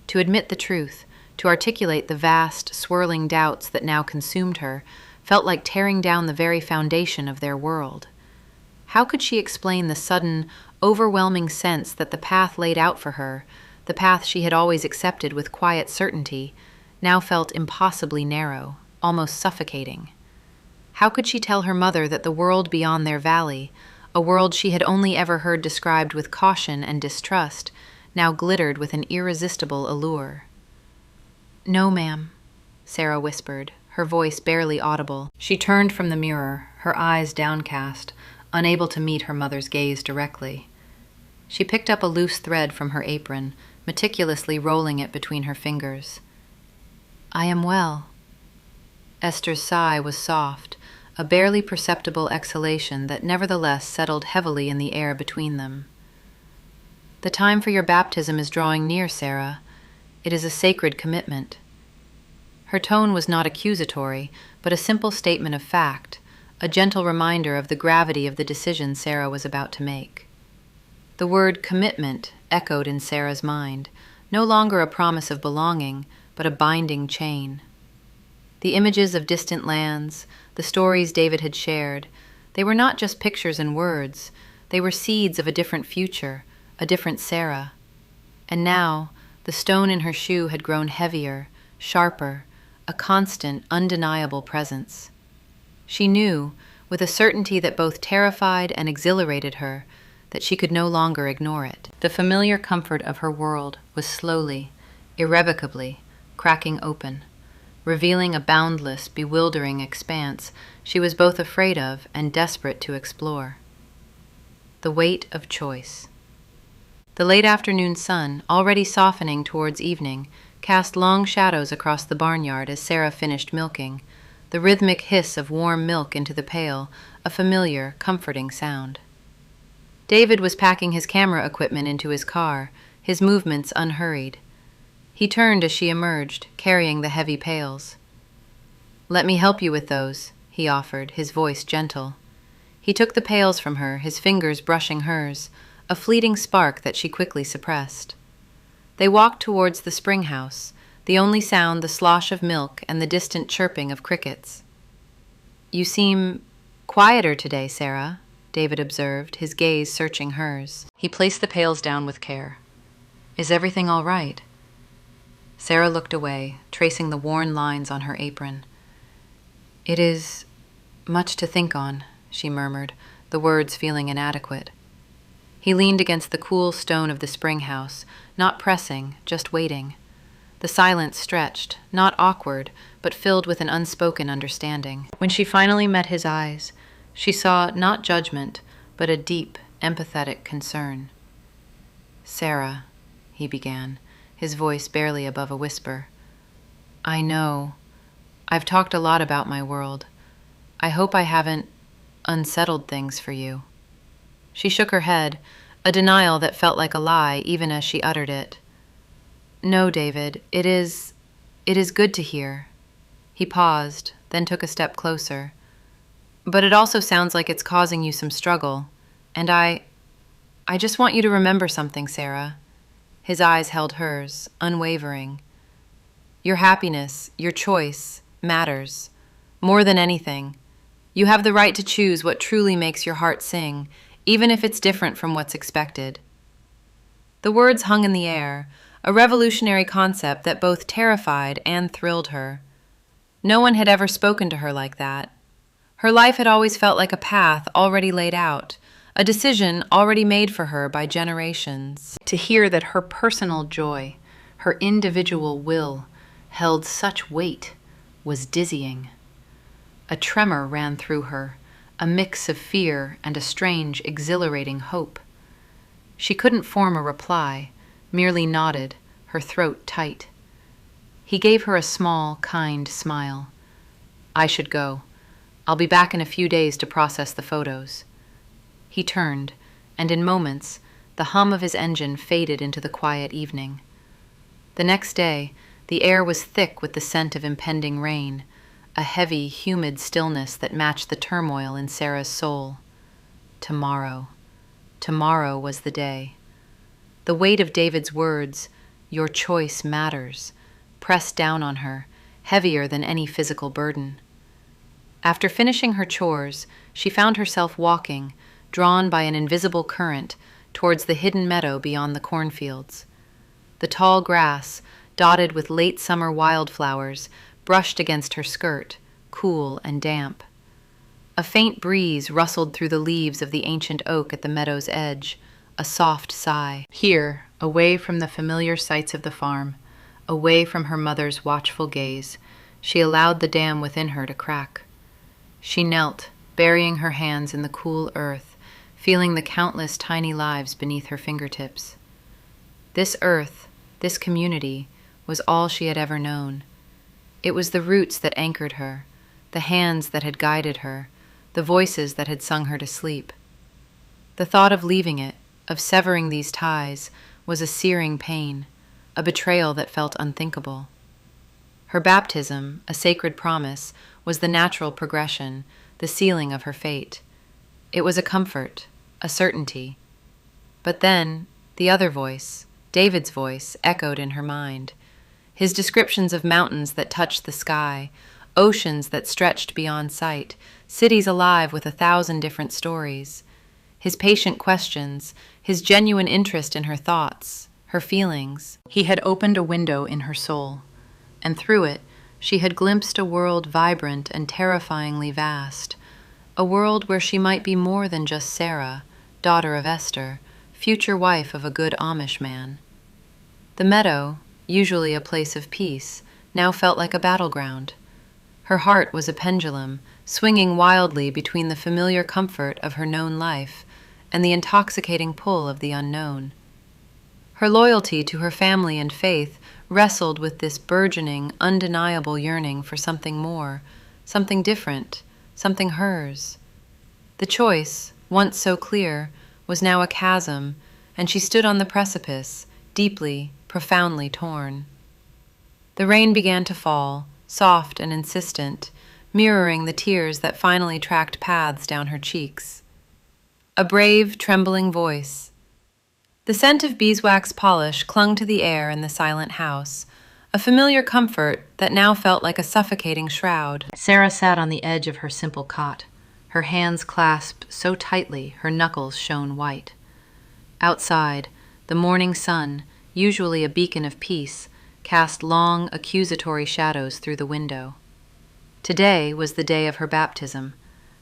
To admit the truth, to articulate the vast, swirling doubts that now consumed her, felt like tearing down the very foundation of their world. How could she explain the sudden, overwhelming sense that the path laid out for her, the path she had always accepted with quiet certainty, now felt impossibly narrow, almost suffocating? How could she tell her mother that the world beyond their valley, a world she had only ever heard described with caution and distrust, now glittered with an irresistible allure? "No, ma'am," Sarah whispered, her voice barely audible. She turned from the mirror, her eyes downcast, unable to meet her mother's gaze directly. She picked up a loose thread from her apron, meticulously rolling it between her fingers. "I am well." Esther's sigh was soft, a barely perceptible exhalation that nevertheless settled heavily in the air between them. "The time for your baptism is drawing near, Sarah. It is a sacred commitment." Her tone was not accusatory, but a simple statement of fact, a gentle reminder of the gravity of the decision Sarah was about to make. The word commitment echoed in Sarah's mind, no longer a promise of belonging, but a binding chain. The images of distant lands, the stories David had shared, they were not just pictures and words, they were seeds of a different future, a different Sarah. And now, the stone in her shoe had grown heavier, sharper, a constant, undeniable presence. She knew, with a certainty that both terrified and exhilarated her, that she could no longer ignore it. The familiar comfort of her world was slowly, irrevocably, cracking open, revealing a boundless, bewildering expanse she was both afraid of and desperate to explore. The weight of choice. The late afternoon sun, already softening towards evening, cast long shadows across the barnyard as Sarah finished milking, the rhythmic hiss of warm milk into the pail, a familiar, comforting sound. David was packing his camera equipment into his car, his movements unhurried. He turned as she emerged, carrying the heavy pails. "Let me help you with those," he offered, his voice gentle. He took the pails from her, his fingers brushing hers, a fleeting spark that she quickly suppressed. They walked towards the spring house, the only sound the slosh of milk and the distant chirping of crickets. "You seem quieter today, Sarah," David observed, his gaze searching hers. He placed the pails down with care. "Is everything all right?" Sarah looked away, tracing the worn lines on her apron. "It is much to think on," she murmured, the words feeling inadequate. He leaned against the cool stone of the spring house, not pressing, just waiting. The silence stretched, not awkward, but filled with an unspoken understanding. When she finally met his eyes, she saw not judgment, but a deep, empathetic concern. "Sarah," he began, his voice barely above a whisper. "I know. I've talked a lot about my world. I hope I haven't unsettled things for you." She shook her head, a denial that felt like a lie even as she uttered it. "No, David, it is good to hear." He paused, then took a step closer. "But it also sounds like it's causing you some struggle, and I just want you to remember something, Sarah." His eyes held hers, unwavering. "Your happiness, your choice, matters. More than anything. You have the right to choose what truly makes your heart sing, even if it's different from what's expected." The words hung in the air, a revolutionary concept that both terrified and thrilled her. No one had ever spoken to her like that. Her life had always felt like a path already laid out, a decision already made for her by generations. To hear that her personal joy, her individual will, held such weight was dizzying. A tremor ran through her, a mix of fear and a strange, exhilarating hope. She couldn't form a reply, merely nodded, her throat tight. He gave her a small, kind smile. "I should go. I'll be back in a few days to process the photos." He turned, and in moments, the hum of his engine faded into the quiet evening. The next day, the air was thick with the scent of impending rain, a heavy, humid stillness that matched the turmoil in Sarah's soul. Tomorrow. Tomorrow was the day. The weight of David's words, "Your choice matters," pressed down on her, heavier than any physical burden. After finishing her chores, she found herself walking, drawn by an invisible current, towards the hidden meadow beyond the cornfields. The tall grass, dotted with late summer wildflowers, brushed against her skirt, cool and damp. A faint breeze rustled through the leaves of the ancient oak at the meadow's edge, a soft sigh. Here, away from the familiar sights of the farm, away from her mother's watchful gaze, she allowed the dam within her to crack. She knelt, burying her hands in the cool earth, feeling the countless tiny lives beneath her fingertips. This earth, this community, was all she had ever known. It was the roots that anchored her, the hands that had guided her, the voices that had sung her to sleep. The thought of leaving it, of severing these ties, was a searing pain, a betrayal that felt unthinkable. Her baptism, a sacred promise, was the natural progression, the sealing of her fate. It was a comfort, a certainty. But then, the other voice, David's voice, echoed in her mind. His descriptions of mountains that touched the sky, oceans that stretched beyond sight, cities alive with 1,000 different stories. His patient questions, his genuine interest in her thoughts, her feelings. He had opened a window in her soul, and through it, she had glimpsed a world vibrant and terrifyingly vast, a world where she might be more than just Sarah, daughter of Esther, future wife of a good Amish man. The meadow, usually a place of peace, now felt like a battleground. Her heart was a pendulum, swinging wildly between the familiar comfort of her known life and the intoxicating pull of the unknown. Her loyalty to her family and faith wrestled with this burgeoning, undeniable yearning for something more, something different, something hers. The choice, once so clear, was now a chasm, and she stood on the precipice, deeply, profoundly torn. The rain began to fall, soft and insistent, mirroring the tears that finally tracked paths down her cheeks. A brave, trembling voice. The scent of beeswax polish clung to the air in the silent house, a familiar comfort that now felt like a suffocating shroud. Sarah sat on the edge of her simple cot, her hands clasped so tightly her knuckles shone white. Outside, the morning sun, usually a beacon of peace, cast long, accusatory shadows through the window. Today was the day of her baptism,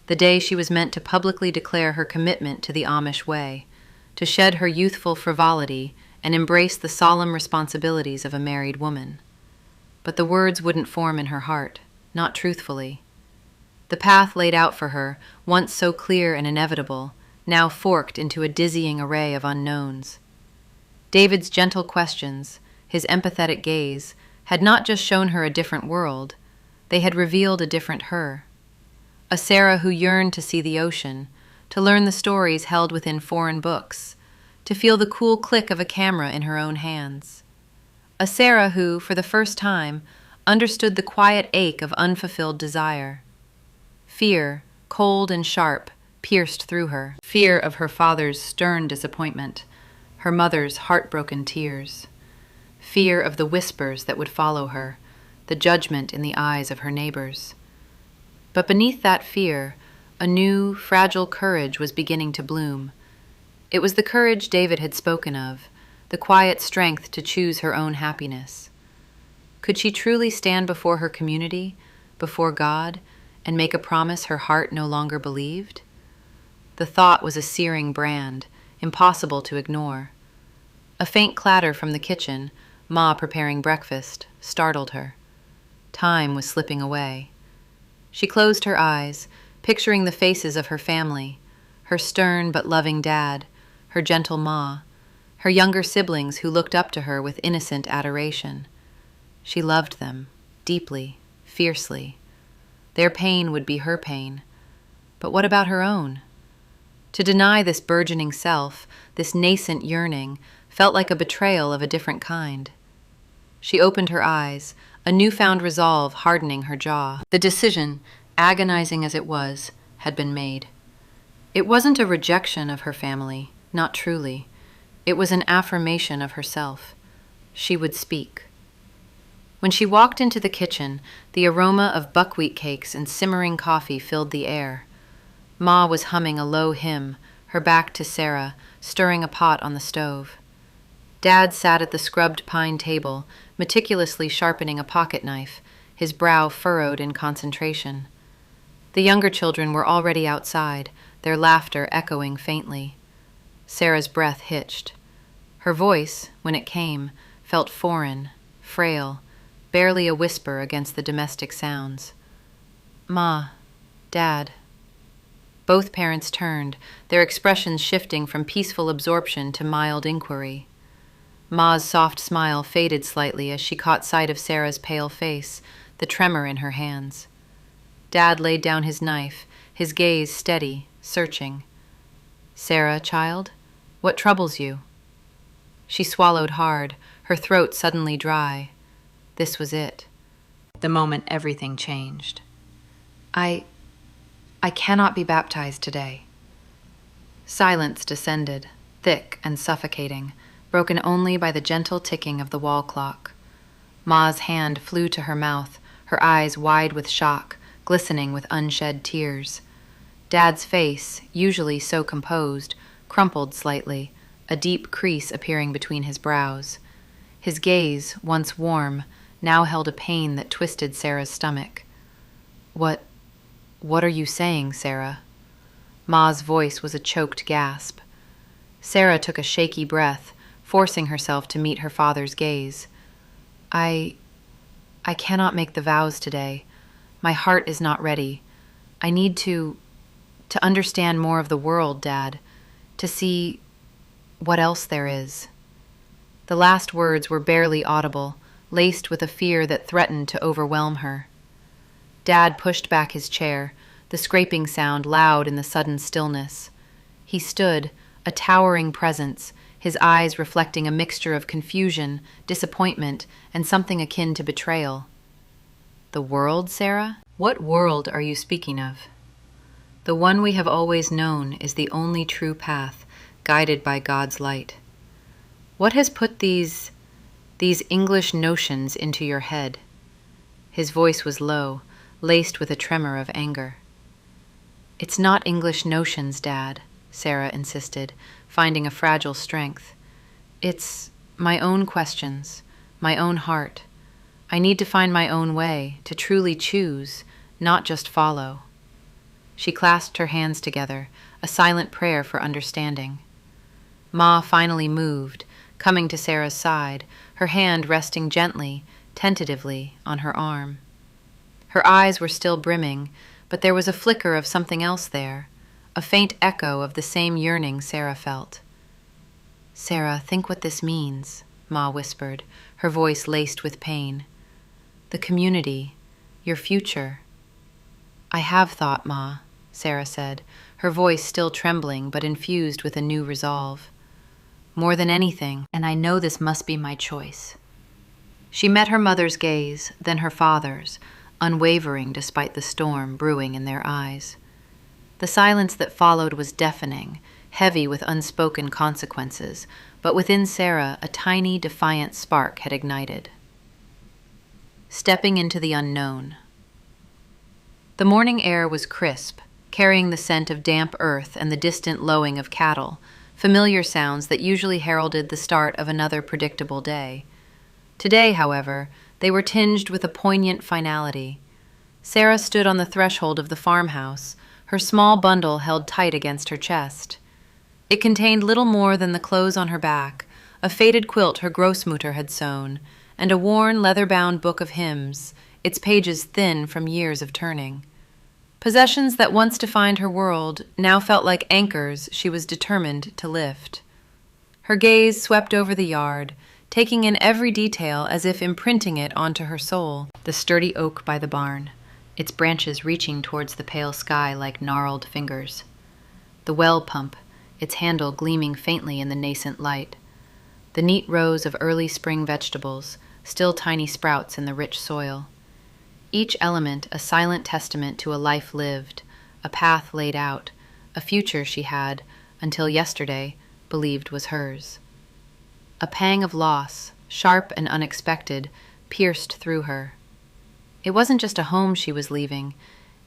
the day she was meant to publicly declare her commitment to the Amish way, to shed her youthful frivolity and embrace the solemn responsibilities of a married woman. But the words wouldn't form in her heart, not truthfully. The path laid out for her, once so clear and inevitable, now forked into a dizzying array of unknowns. David's gentle questions, his empathetic gaze, had not just shown her a different world, they had revealed a different her. A Sarah who yearned to see the ocean, to learn the stories held within foreign books, to feel the cool click of a camera in her own hands. A Sarah who, for the first time, understood the quiet ache of unfulfilled desire. Fear, cold and sharp, pierced through her. Fear of her father's stern disappointment, her mother's heartbroken tears. Fear of the whispers that would follow her, the judgment in the eyes of her neighbors. But beneath that fear, a new, fragile courage was beginning to bloom. It was the courage David had spoken of, the quiet strength to choose her own happiness. Could she truly stand before her community, before God, and make a promise her heart no longer believed? The thought was a searing brand, impossible to ignore. A faint clatter from the kitchen, Ma preparing breakfast, startled her. Time was slipping away. She closed her eyes, picturing the faces of her family, her stern but loving dad, her gentle Ma, her younger siblings who looked up to her with innocent adoration. She loved them, deeply, fiercely. Their pain would be her pain. But what about her own? To deny this burgeoning self, this nascent yearning, felt like a betrayal of a different kind. She opened her eyes, a newfound resolve hardening her jaw. The decision, agonizing as it was, had been made. It wasn't a rejection of her family, not truly. It was an affirmation of herself. She would speak. When she walked into the kitchen, the aroma of buckwheat cakes and simmering coffee filled the air. Ma was humming a low hymn, her back to Sarah, stirring a pot on the stove. Dad sat at the scrubbed pine table, meticulously sharpening a pocket knife, his brow furrowed in concentration. The younger children were already outside, their laughter echoing faintly. Sarah's breath hitched. Her voice, when it came, felt foreign, frail, barely a whisper against the domestic sounds. Ma, Dad. Both parents turned, their expressions shifting from peaceful absorption to mild inquiry. Ma's soft smile faded slightly as she caught sight of Sarah's pale face, the tremor in her hands. Dad laid down his knife, his gaze steady, searching. "Sarah, child, what troubles you?" She swallowed hard, her throat suddenly dry. This was it. The moment everything changed. I cannot be baptized today." Silence descended, thick and suffocating, broken only by the gentle ticking of the wall clock. Ma's hand flew to her mouth, her eyes wide with shock, glistening with unshed tears. Dad's face, usually so composed, crumpled slightly, a deep crease appearing between his brows. His gaze, once warm, now held a pain that twisted Sarah's stomach. What are you saying, Sarah?" Ma's voice was a choked gasp. Sarah took a shaky breath, forcing herself to meet her father's gaze. I cannot make the vows today. My heart is not ready. I need to understand more of the world, Dad, to see what else there is." The last words were barely audible, laced with a fear that threatened to overwhelm her. Dad pushed back his chair, the scraping sound loud in the sudden stillness. He stood, a towering presence, his eyes reflecting a mixture of confusion, disappointment, and something akin to betrayal. "The world, Sarah? What world are you speaking of?" "The one we have always known is the only true path, guided by God's light. What has put these English notions into your head?" His voice was low, laced with a tremor of anger. "It's not English notions, Dad," Sarah insisted, finding a fragile strength. "It's my own questions, my own heart. I need to find my own way, to truly choose, not just follow." She clasped her hands together, a silent prayer for understanding. Ma finally moved, coming to Sarah's side, her hand resting gently, tentatively, on her arm. Her eyes were still brimming, but there was a flicker of something else there, a faint echo of the same yearning Sarah felt. "Sarah, think what this means," Ma whispered, her voice laced with pain. "The community, your future." "I have thought, Ma," Sarah said, her voice still trembling but infused with a new resolve. "More than anything, and I know this must be my choice." She met her mother's gaze, then her father's, unwavering despite the storm brewing in their eyes. The silence that followed was deafening, heavy with unspoken consequences, but within Sarah a tiny, defiant spark had ignited. Stepping into the unknown. The morning air was crisp, carrying the scent of damp earth and the distant lowing of cattle, familiar sounds that usually heralded the start of another predictable day. Today, however, they were tinged with a poignant finality. Sarah stood on the threshold of the farmhouse, her small bundle held tight against her chest. It contained little more than the clothes on her back, a faded quilt her grossmutter had sewn, and a worn, leather-bound book of hymns, its pages thin from years of turning. Possessions that once defined her world now felt like anchors she was determined to lift. Her gaze swept over the yard, taking in every detail as if imprinting it onto her soul. The sturdy oak by the barn, its branches reaching towards the pale sky like gnarled fingers. The well pump, its handle gleaming faintly in the nascent light. The neat rows of early spring vegetables, still tiny sprouts in the rich soil. Each element a silent testament to a life lived, a path laid out, a future she had, until yesterday, believed was hers. A pang of loss, sharp and unexpected, pierced through her. It wasn't just a home she was leaving,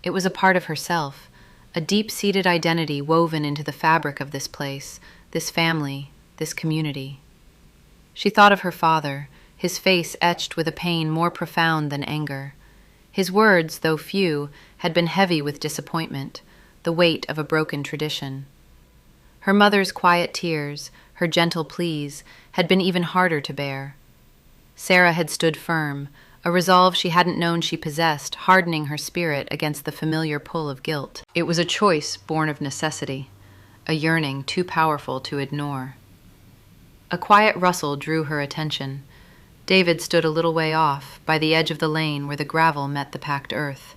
it was a part of herself, a deep-seated identity woven into the fabric of this place, this family, this community. She thought of her father, his face etched with a pain more profound than anger. His words, though few, had been heavy with disappointment, the weight of a broken tradition. Her mother's quiet tears, her gentle pleas, had been even harder to bear. Sarah had stood firm, a resolve she hadn't known she possessed, hardening her spirit against the familiar pull of guilt. It was a choice born of necessity, a yearning too powerful to ignore. A quiet rustle drew her attention. David stood a little way off, by the edge of the lane where the gravel met the packed earth.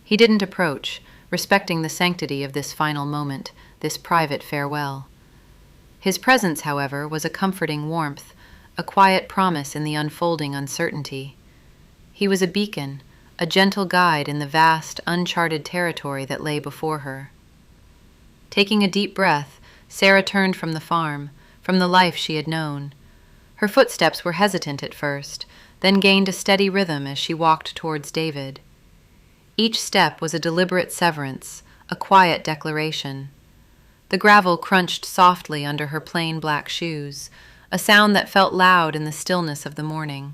He didn't approach, respecting the sanctity of this final moment, this private farewell. His presence, however, was a comforting warmth, a quiet promise in the unfolding uncertainty. He was a beacon, a gentle guide in the vast, uncharted territory that lay before her. Taking a deep breath, Sarah turned from the farm, from the life she had known. Her footsteps were hesitant at first, then gained a steady rhythm as she walked towards David. Each step was a deliberate severance, a quiet declaration. The gravel crunched softly under her plain black shoes, a sound that felt loud in the stillness of the morning.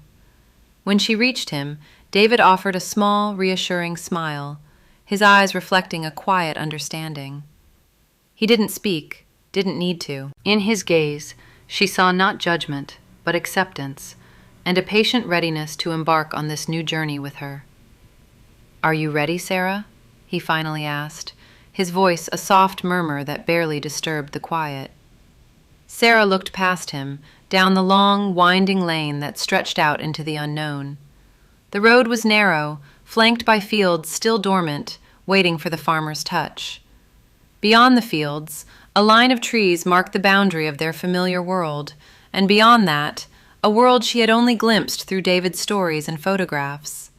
When she reached him, David offered a small, reassuring smile, his eyes reflecting a quiet understanding. He didn't speak, didn't need to. In his gaze, she saw not judgment, but acceptance, and a patient readiness to embark on this new journey with her. "Are you ready, Sarah?" he finally asked, his voice a soft murmur that barely disturbed the quiet. Sarah looked past him, down the long, winding lane that stretched out into the unknown. The road was narrow, flanked by fields still dormant, waiting for the farmer's touch. Beyond the fields, a line of trees marked the boundary of their familiar world, and beyond that, a world she had only glimpsed through David's stories and photographs.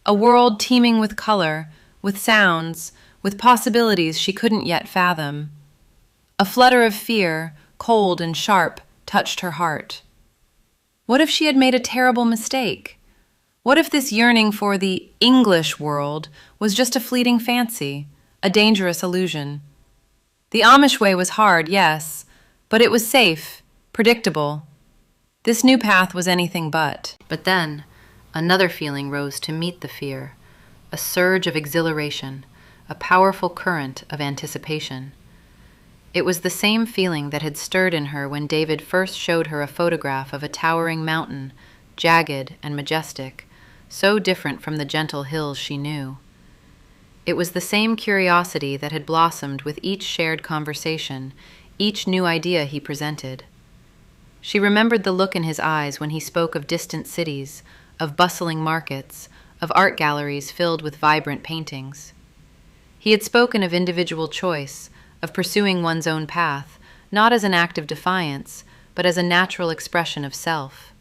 A world teeming with color, with sounds, with possibilities she couldn't yet fathom. A flutter of fear, cold and sharp, touched her heart. What if she had made a terrible mistake? What if this yearning for the English world was just a fleeting fancy, a dangerous illusion? The Amish way was hard, yes, but it was safe, predictable. This new path was anything but. But then, another feeling rose to meet the fear, a surge of exhilaration, a powerful current of anticipation. It was the same feeling that had stirred in her when David first showed her a photograph of a towering mountain, jagged and majestic, so different from the gentle hills she knew. It was the same curiosity that had blossomed with each shared conversation, each new idea he presented. She remembered the look in his eyes when he spoke of distant cities, of bustling markets, of art galleries filled with vibrant paintings. He had spoken of individual choice, of pursuing one's own path, not as an act of defiance, but as a natural expression of self.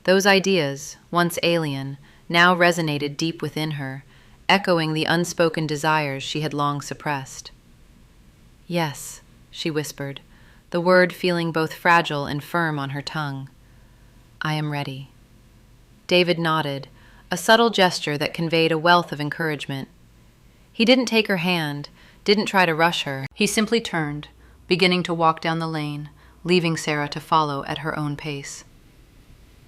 Those ideas, once alien, now resonated deep within her, echoing the unspoken desires she had long suppressed. "Yes," she whispered, the word feeling both fragile and firm on her tongue. "I am ready." David nodded, a subtle gesture that conveyed a wealth of encouragement. He didn't take her hand, didn't try to rush her. He simply turned, beginning to walk down the lane, leaving Sarah to follow at her own pace.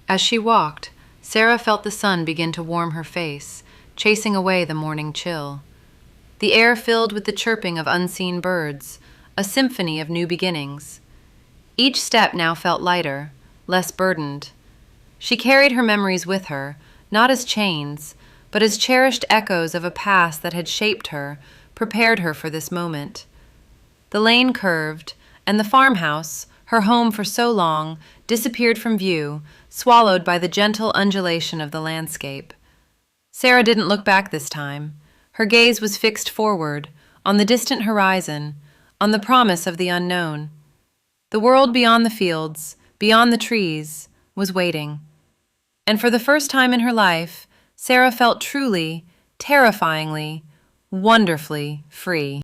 As she walked, Sarah felt the sun begin to warm her face, chasing away the morning chill. The air filled with the chirping of unseen birds, a symphony of new beginnings. Each step now felt lighter, less burdened. She carried her memories with her, not as chains, but as cherished echoes of a past that had shaped her, prepared her for this moment. The lane curved, and the farmhouse, her home for so long, disappeared from view, swallowed by the gentle undulation of the landscape. Sarah didn't look back this time. Her gaze was fixed forward, on the distant horizon, on the promise of the unknown. The world beyond the fields, beyond the trees, was waiting. And for the first time in her life, Sarah felt truly, terrifyingly, wonderfully free.